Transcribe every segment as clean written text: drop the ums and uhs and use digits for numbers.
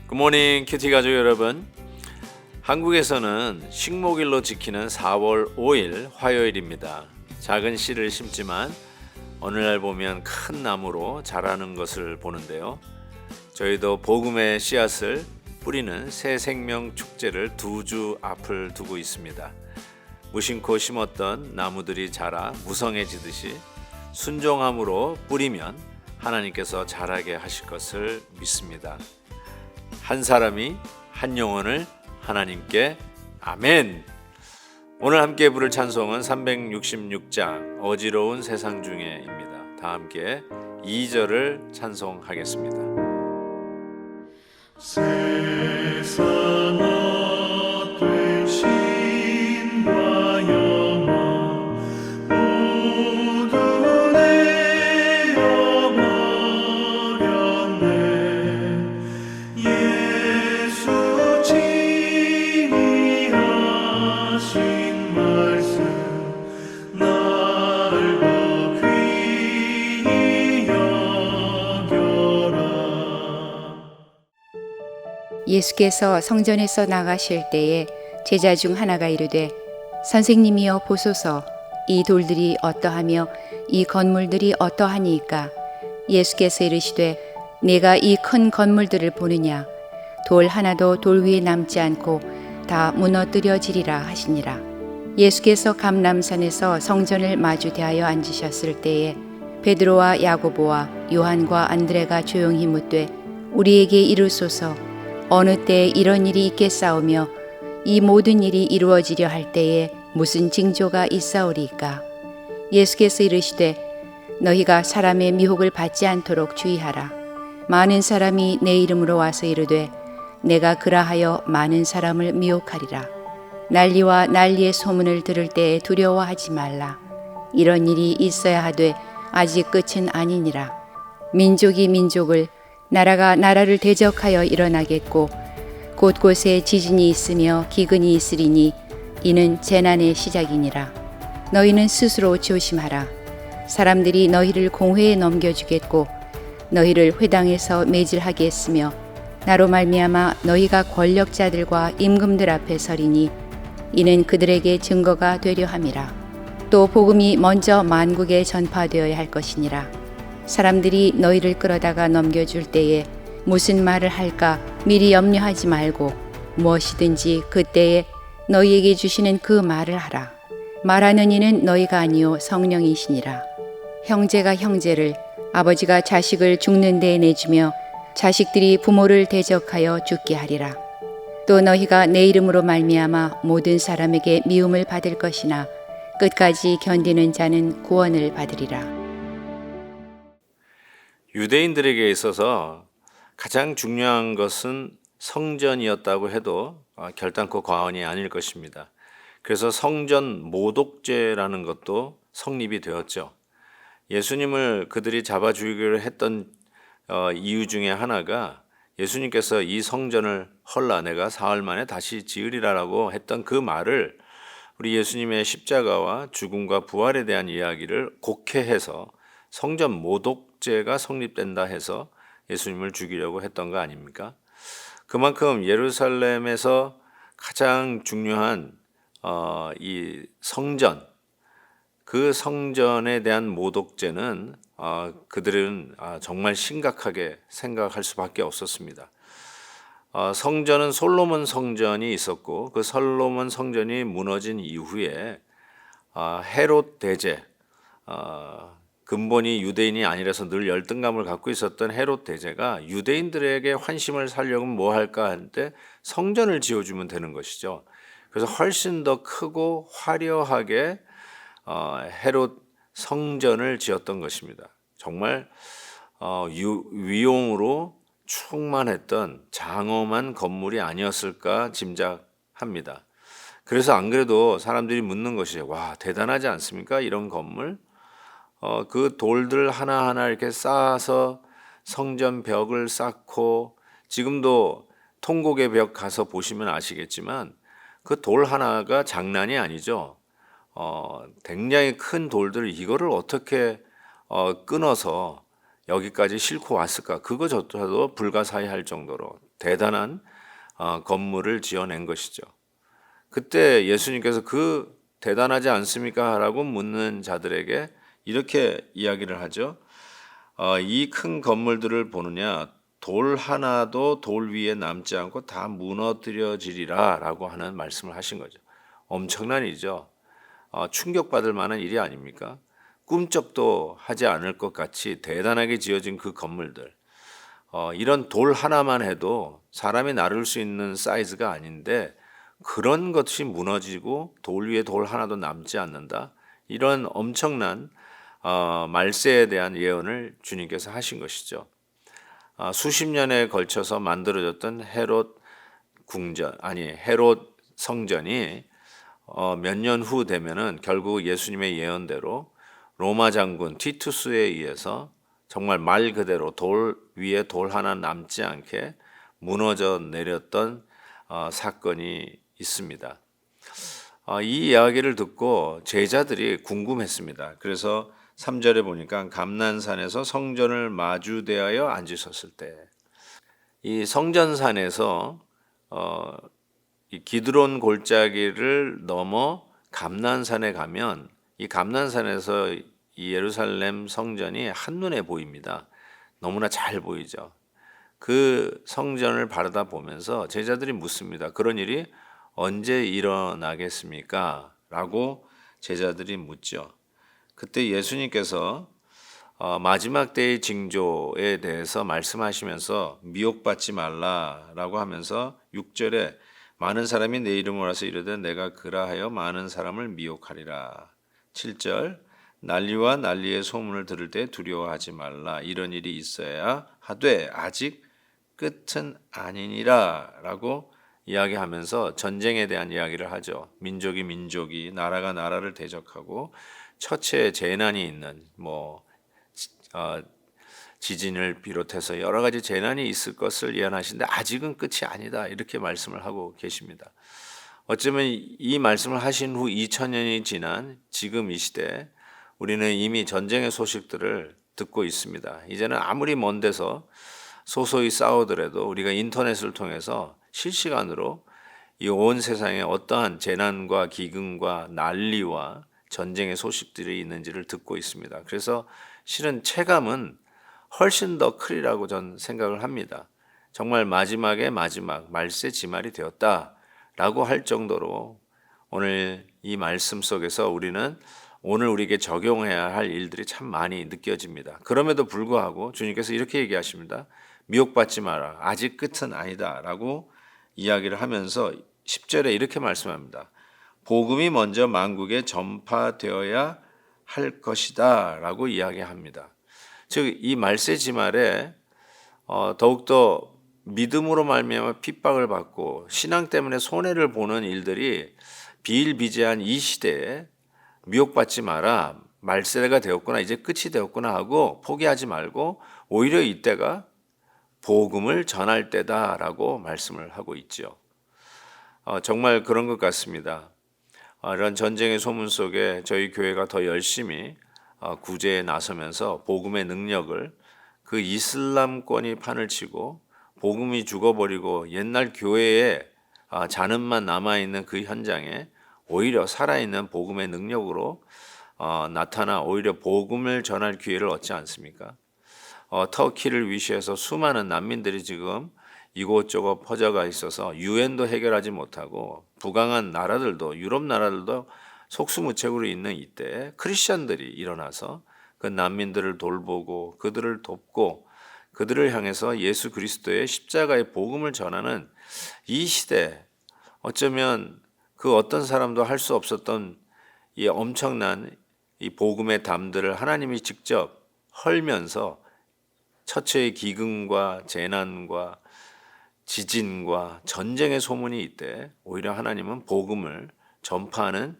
굿모닝 큐티 가족 여러분. 한국에서는 식목일로 지키는 4월 5일 화요일입니다. 작은 씨를 심지만 오늘날 보면 큰 나무로 자라는 것을 보는데요. 저희도 복음의 씨앗을 뿌리는 새 생명 축제를 2주 앞을 두고 있습니다. 무심코 심었던 나무들이 자라 무성해지듯이 순종함으로 뿌리면 하나님께서 자라게 하실 것을 믿습니다. 한 사람이 한 영혼을 하나님께 아멘. 오늘 함께 부를 찬송은 366장 어지러운 세상 중에입니다. 다 함께 2절을 찬송하겠습니다. 세상 헛된 신과 영원 모두 내어버렸네. 예수 친히 하신 말씀 날 더 귀히 여겨라. 예수께서 성전에서 나가실 때에 제자 중 하나가 이르되 선생님이여 보소서 이 돌들이 어떠하며 이 건물들이 어떠하니이까. 예수께서 이르시되 내가 이 큰 건물들을 보느냐. 돌 하나도 돌 위에 남지 않고 다 무너뜨려지리라 하시니라. 예수께서 감람산에서 성전을 마주 대하여 앉으셨을 때에 베드로와 야고보와 요한과 안드레가 조용히 묻되 우리에게 이르소서 어느 때에 이런 일이 있겠사오며 이 모든 일이 이루어지려 할 때에 무슨 징조가 있사오리이까. 예수께서 이르시되 너희가 사람의 미혹을 받지 않도록 주의하라. 많은 사람이 내 이름으로 와서 이르되 내가 그라하여 많은 사람을 미혹하리라. 난리와 난리의 소문을 들을 때에 두려워하지 말라. 이런 일이 있어야 하되 아직 끝은 아니니라. 민족이 민족을 나라가 나라를 대적하여 일어나겠고 곳곳에 지진이 있으며 기근이 있으리니 이는 재난의 시작이니라. 너희는 스스로 조심하라. 사람들이 너희를 공회에 넘겨주겠고 너희를 회당에서 매질하게 했으며 나로 말미암아 너희가 권력자들과 임금들 앞에 서리니 이는 그들에게 증거가 되려 함이라. 또 복음이 먼저 만국에 전파되어야 할 것이니라. 사람들이 너희를 끌어다가 넘겨줄 때에 무슨 말을 할까 미리 염려하지 말고 무엇이든지 그때에 너희에게 주시는 그 말을 하라. 말하는 이는 너희가 아니요 성령이시니라. 형제가 형제를 아버지가 자식을 죽는 데에 내주며 자식들이 부모를 대적하여 죽게 하리라. 또 너희가 내 이름으로 말미암아 모든 사람에게 미움을 받을 것이나 끝까지 견디는 자는 구원을 받으리라. 유대인들에게 있어서 가장 중요한 것은 성전이었다고 해도 결단코 과언이 아닐 것입니다. 그래서 성전 모독죄라는 것도 성립이 되었죠. 예수님을 그들이 잡아 죽이기로 했던 이유 중에 하나가 예수님께서 이 성전을 헐라 내가 사흘 만에 다시 지으리라라고 했던 그 말을 우리 예수님의 십자가와 죽음과 부활에 대한 이야기를 곡해해서 성전 모독죄가 성립된다 해서 예수님을 죽이려고 했던 거 아닙니까? 그만큼 예루살렘에서 가장 중요한 이 성전, 그 성전에 대한 모독죄는 그들은 정말 심각하게 생각할 수밖에 없었습니다. 성전은 솔로몬 성전이 있었고 그 솔로몬 성전이 무너진 이후에 헤롯 대제, 근본이 유대인이 아니라서 늘 열등감을 갖고 있었던 헤롯 대제가 유대인들에게 환심을 사려면 뭐 할까 하는데 성전을 지어주면 되는 것이죠. 그래서 훨씬 더 크고 화려하게 헤롯 성전을 지었던 것입니다. 정말 위용으로 충만했던 장엄한 건물이 아니었을까 짐작합니다. 그래서 안 그래도 사람들이 묻는 것이 와 대단하지 않습니까? 이런 건물 그 돌들 하나하나 이렇게 쌓아서 성전 벽을 쌓고, 지금도 통곡의 벽 가서 보시면 아시겠지만 그 돌 하나가 장난이 아니죠. 굉장히 큰 돌들, 이거를 어떻게 끊어서 여기까지 싣고 왔을까? 그거조차도 불가사의할 정도로 대단한 건물을 지어낸 것이죠. 그때 예수님께서 그 대단하지 않습니까? 라고 묻는 자들에게 이렇게 이야기를 하죠. 이 큰 건물들을 보느냐? 돌 하나도 돌 위에 남지 않고 다 무너뜨려지리라 라고 하는 말씀을 하신 거죠. 엄청난 일이죠. 충격받을 만한 일이 아닙니까? 꿈쩍도 하지 않을 것 같이 대단하게 지어진 그 건물들. 이런 돌 하나만 해도 사람이 나를 수 있는 사이즈가 아닌데 그런 것이 무너지고 돌 위에 돌 하나도 남지 않는다. 이런 엄청난 말세에 대한 예언을 주님께서 하신 것이죠. 수십 년에 걸쳐서 만들어졌던 헤롯 헤롯 성전이 몇 년 후 되면은 결국 예수님의 예언대로 로마 장군 티투스에 의해서 정말 말 그대로 돌 위에 돌 하나 남지 않게 무너져 내렸던 사건이 있습니다. 이 이야기를 듣고 제자들이 궁금했습니다. 그래서 3절에 보니까 감난산에서 성전을 마주대하여 앉으셨을 때, 이 성전산에서 이 기드론 골짜기를 넘어 감난산에 가면 이 감난산에서 이 예루살렘 성전이 한눈에 보입니다. 너무나 잘 보이죠. 그 성전을 바라다 보면서 제자들이 묻습니다. 그런 일이 언제 일어나겠습니까? 라고 제자들이 묻죠. 그때 예수님께서 마지막 때의 징조에 대해서 말씀하시면서 미혹받지 말라라고 하면서 6절에 많은 사람이 내 이름을 와서 이르되 내가 그라하여 많은 사람을 미혹하리라. 7절 난리와 난리의 소문을 들을 때 두려워하지 말라. 이런 일이 있어야 하되 아직 끝은 아니니라 라고 이야기하면서 전쟁에 대한 이야기를 하죠. 민족이 나라가 나라를 대적하고 처체에 재난이 있는 지진을 비롯해서 여러 가지 재난이 있을 것을 예언하시는데 아직은 끝이 아니다 이렇게 말씀을 하고 계십니다. 어쩌면 이 말씀을 하신 후 2000년이 지난 지금 이 시대 우리는 이미 전쟁의 소식들을 듣고 있습니다. 이제는 아무리 먼 데서 소소히 싸우더라도 우리가 인터넷을 통해서 실시간으로 이 온 세상에 어떠한 재난과 기근과 난리와 전쟁의 소식들이 있는지를 듣고 있습니다. 그래서 실은 체감은 훨씬 더 크리라고 전 생각을 합니다. 정말 마지막에 마지막 말세 지말이 되었다라고 할 정도로 오늘 이 말씀 속에서 우리는 오늘 우리에게 적용해야 할 일들이 참 많이 느껴집니다. 그럼에도 불구하고 주님께서 이렇게 얘기하십니다. 미혹받지 마라. 아직 끝은 아니다 라고 이야기를 하면서 10절에 이렇게 말씀합니다. 복음이 먼저 만국에 전파되어야 할 것이다 라고 이야기합니다. 즉 이 말세 지말에 더욱더 믿음으로 말미암아 핍박을 받고 신앙 때문에 손해를 보는 일들이 비일비재한 이 시대에 미혹받지 마라. 말세가 되었구나. 이제 끝이 되었구나 하고 포기하지 말고 오히려 이때가 복음을 전할 때다라고 말씀을 하고 있죠. 정말 그런 것 같습니다. 이런 전쟁의 소문 속에 저희 교회가 더 열심히 구제에 나서면서 복음의 능력을 그 이슬람권이 판을 치고 복음이 죽어버리고 옛날 교회에 잔음만 남아있는 그 현장에 오히려 살아있는 복음의 능력으로 나타나 오히려 복음을 전할 기회를 얻지 않습니까? 터키를 위시해서 수많은 난민들이 지금 이곳저곳 퍼져가 있어서 유엔도 해결하지 못하고 부강한 나라들도 유럽 나라들도 속수무책으로 있는 이때 크리스천들이 일어나서 그 난민들을 돌보고 그들을 돕고 그들을 향해서 예수 그리스도의 십자가의 복음을 전하는 이 시대, 어쩌면 그 어떤 사람도 할 수 없었던 이 엄청난 이 복음의 담들을 하나님이 직접 헐면서 처체의 기근과 재난과 지진과 전쟁의 소문이 있대 오히려 하나님은 복음을 전파하는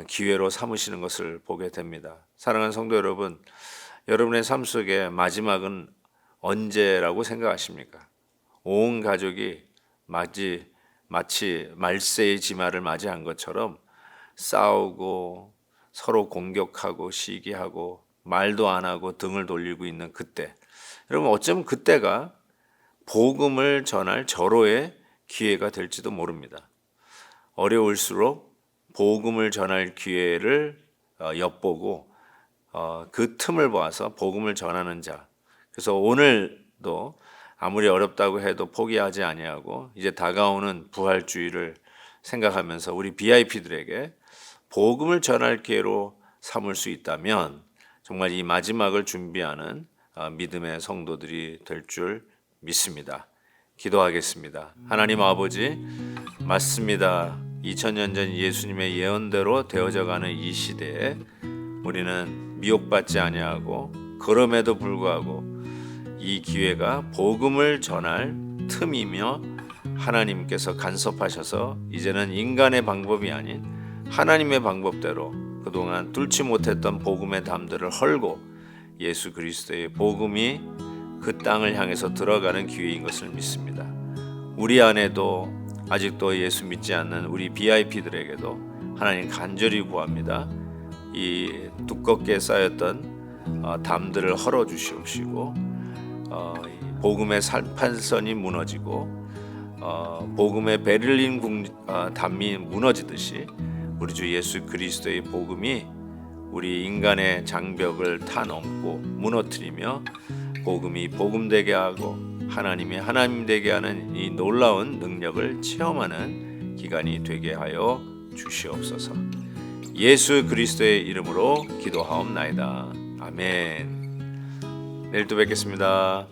기회로 삼으시는 것을 보게 됩니다. 사랑하는 성도 여러분, 여러분의 삶 속에 마지막은 언제라고 생각하십니까? 온 가족이 마치 말세의 지마를 맞이한 것처럼 싸우고 서로 공격하고 시기하고 말도 안 하고 등을 돌리고 있는 그때, 여러분 어쩌면 그때가 복음을 전할 절호의 기회가 될지도 모릅니다. 어려울수록 복음을 전할 기회를 엿보고 그 틈을 봐서 복음을 전하는 자. 그래서 오늘도 아무리 어렵다고 해도 포기하지 아니하고 이제 다가오는 부활주의를 생각하면서 우리 BIP들에게 복음을 전할 기회로 삼을 수 있다면 정말 이 마지막을 준비하는 믿음의 성도들이 될 줄 믿습니다. 기도하겠습니다. 하나님 아버지, 맞습니다. 2000년 전 예수님의 예언대로 되어져 가는 이 시대에 우리는 미혹받지 아니하고 그럼에도 불구하고 이 기회가 복음을 전할 틈이며 하나님께서 간섭하셔서 이제는 인간의 방법이 아닌 하나님의 방법대로 그동안 뚫지 못했던 복음의 담들을 헐고 예수 그리스도의 복음이 그 땅을 향해서 들어가는 기회인 것을 믿습니다. 우리 안에도 아직도 예수 믿지 않는 우리 BIP들에게도 하나님 간절히 구합니다. 이 두껍게 쌓였던 담들을 헐어 주시옵시고 복음의 살판선이 무너지고 복음의 베를린 담이 무너지듯이 우리 주 예수 그리스도의 복음이 우리 인간의 장벽을 타넘고 무너뜨리며 복음이 복음되게 하고 하나님이 하나님 되게 하는 이 놀라운 능력을 체험하는 기간이 되게 하여 주시옵소서. 예수 그리스도의 이름으로 기도하옵나이다. 아멘. 내일 또 뵙겠습니다.